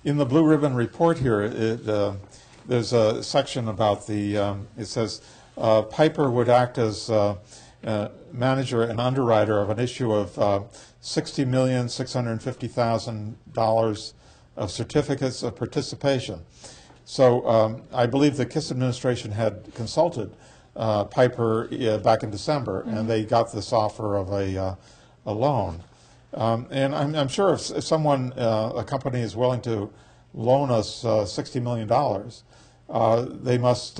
In the Blue Ribbon report here, there's a section about the, it says, Piper would act as manager and underwriter of an issue of $60,650,000 of certificates of participation. So I believe the KISS administration had consulted Piper back in December, and they got this offer of a loan. And I'm sure if someone, a company is willing to loan us $60 million, they must,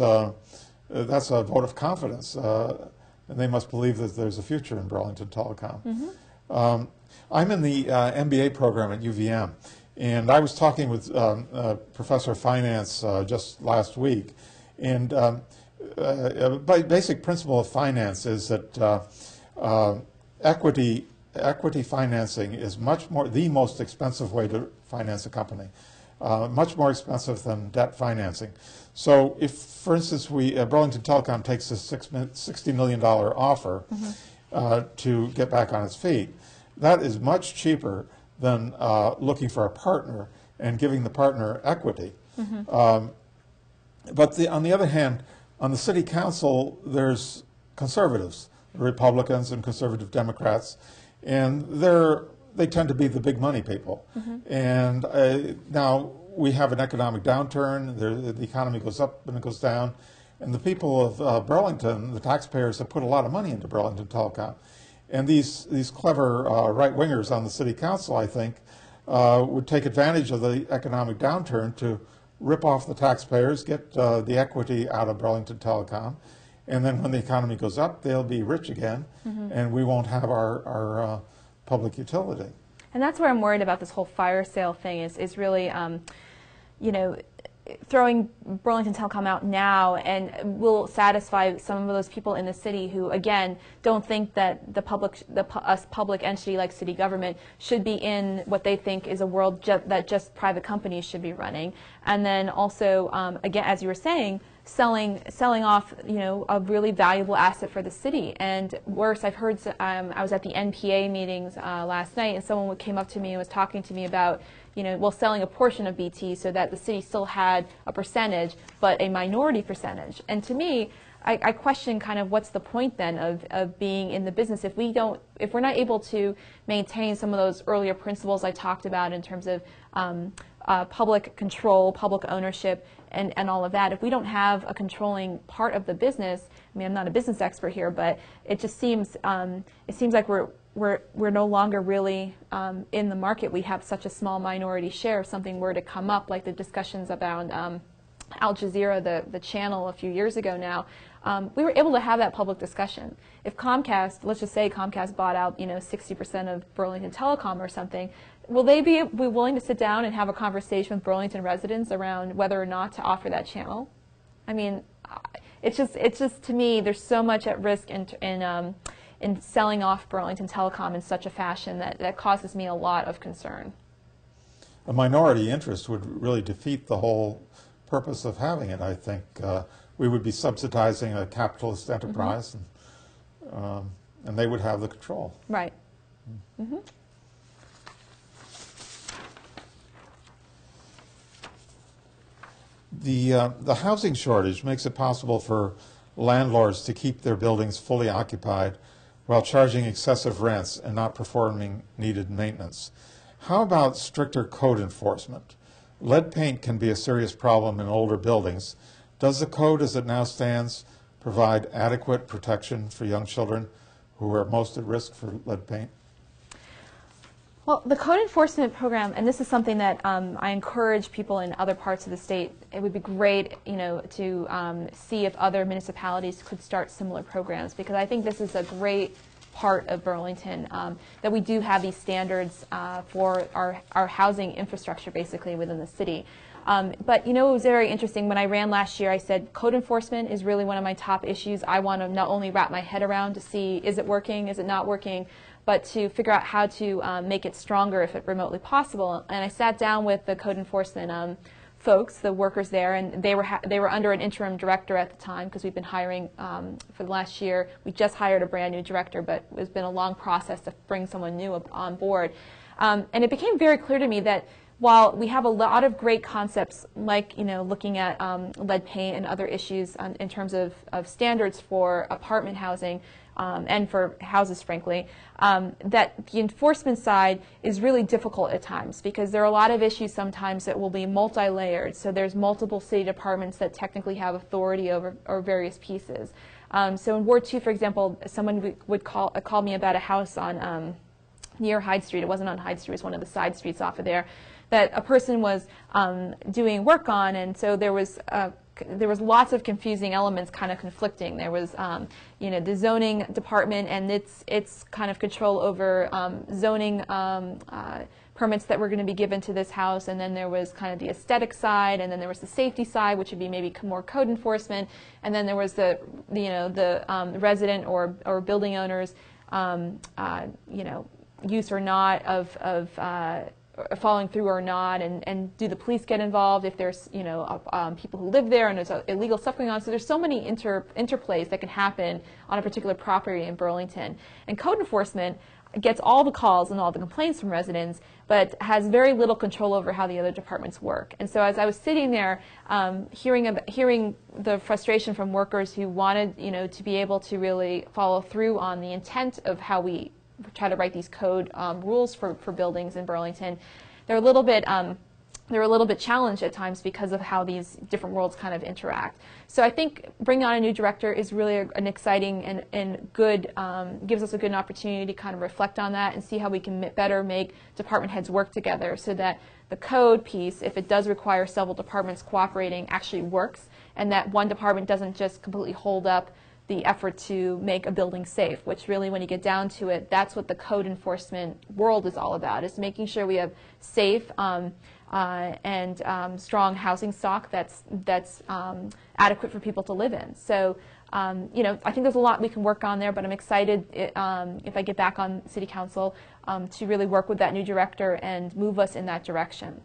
that's a vote of confidence, and they must believe that there's a future in Burlington Telecom. I'm in the MBA program at UVM, and I was talking with a professor of finance just last week, and a basic principle of finance is that equity financing is the most expensive way to finance a company, much more expensive than debt financing. So if, for instance, Burlington Telecom takes a $60 million offer to get back on its feet, that is much cheaper than looking for a partner and giving the partner equity. But on the other hand, on the city council, there's conservatives, Republicans and conservative Democrats, and they tend to be the big money people. And now we have an economic downturn, the economy goes up and it goes down, and the people of Burlington, the taxpayers, have put a lot of money into Burlington Telecom. And these clever right-wingers on the city council, I think, would take advantage of the economic downturn to rip off the taxpayers, get the equity out of Burlington Telecom, and then when the economy goes up, they'll be rich again, and we won't have our public utility. And that's where I'm worried about this whole fire sale thing is really, you know, throwing Burlington Telecom out now and will satisfy some of those people in the city who, again, don't think that a public entity like city government should be in what they think is a world that just private companies should be running. And then also, again, as you were saying, selling off, you know, a really valuable asset for the city. And worse, I've heard, I was at the NPA meetings last night, and someone came up to me and was talking to me about, you know, well, selling a portion of BT so that the city still had a percentage, but a minority percentage. And to me, I question kind of what's the point then of being in the business if we're not able to maintain some of those earlier principles I talked about in terms of public control, public ownership, and all of that. If we don't have a controlling part of the business, I mean, I'm not a business expert here, but it just seems like we're no longer really in the market. We have such a small minority share. If something were to come up, like the discussions about Al Jazeera, the channel a few years ago now, we were able to have that public discussion. If Comcast, let's just say Comcast bought out, you know, 60% of Burlington Telecom or something, will they be willing to sit down and have a conversation with Burlington residents around whether or not to offer that channel? I mean, it's just to me, there's so much at risk in selling off Burlington Telecom in such a fashion that causes me a lot of concern. A minority interest would really defeat the whole purpose of having it, I think. We would be subsidizing a capitalist enterprise, and they would have the control. Right. The housing shortage makes it possible for landlords to keep their buildings fully occupied while charging excessive rents and not performing needed maintenance. How about stricter code enforcement? Lead paint can be a serious problem in older buildings. Does the code as it now stands provide adequate protection for young children who are most at risk for lead paint? Well, the code enforcement program, and this is something that I encourage people in other parts of the state, it would be great, you know, to see if other municipalities could start similar programs, because I think this is a great part of Burlington, that we do have these standards for our housing infrastructure basically within the city. But you know, it was very interesting. When I ran last year, I said code enforcement is really one of my top issues. I want to not only wrap my head around to see, is it working, is it not working, but to figure out how to make it stronger if it remotely possible. And I sat down with the code enforcement folks, the workers there, and they were under an interim director at the time, because we've been hiring for the last year. We just hired a brand new director, but it's been a long process to bring someone new on board. And it became very clear to me that while we have a lot of great concepts, like looking at lead paint and other issues in terms of standards for apartment housing and for houses, frankly, that the enforcement side is really difficult at times, because there are a lot of issues sometimes that will be multi-layered. So there's multiple city departments that technically have authority over various pieces. So in Ward 2, for example, someone would call me about a house on near Hyde Street. It wasn't on Hyde Street, it was one of the side streets off of there, that a person was doing work on, and so there was lots of confusing elements kind of conflicting. There was the zoning department and its kind of control over zoning permits that were going to be given to this house, and then there was kind of the aesthetic side, and then there was the safety side, which would be maybe more code enforcement, and then there was the resident or building owners use or not of following through or not, and do the police get involved if there's people who live there and there's illegal stuff going on. So there's so many interplays that can happen on a particular property in Burlington, and code enforcement gets all the calls and all the complaints from residents, but has very little control over how the other departments work. And so as I was sitting there, hearing the frustration from workers who wanted to be able to really follow through on the intent of how we try to write these code rules for buildings in Burlington, they're a little bit challenged at times because of how these different worlds kind of interact. So I think bringing on a new director is really an exciting and good, gives us a good opportunity to kind of reflect on that and see how we can better make department heads work together, so that the code piece, if it does require several departments cooperating, actually works, and that one department doesn't just completely hold up the effort to make a building safe, which really, when you get down to it, that's what the code enforcement world is all about, is making sure we have safe and strong housing stock that's adequate for people to live in. So I think there's a lot we can work on there, but I'm excited if I get back on City Council to really work with that new director and move us in that direction.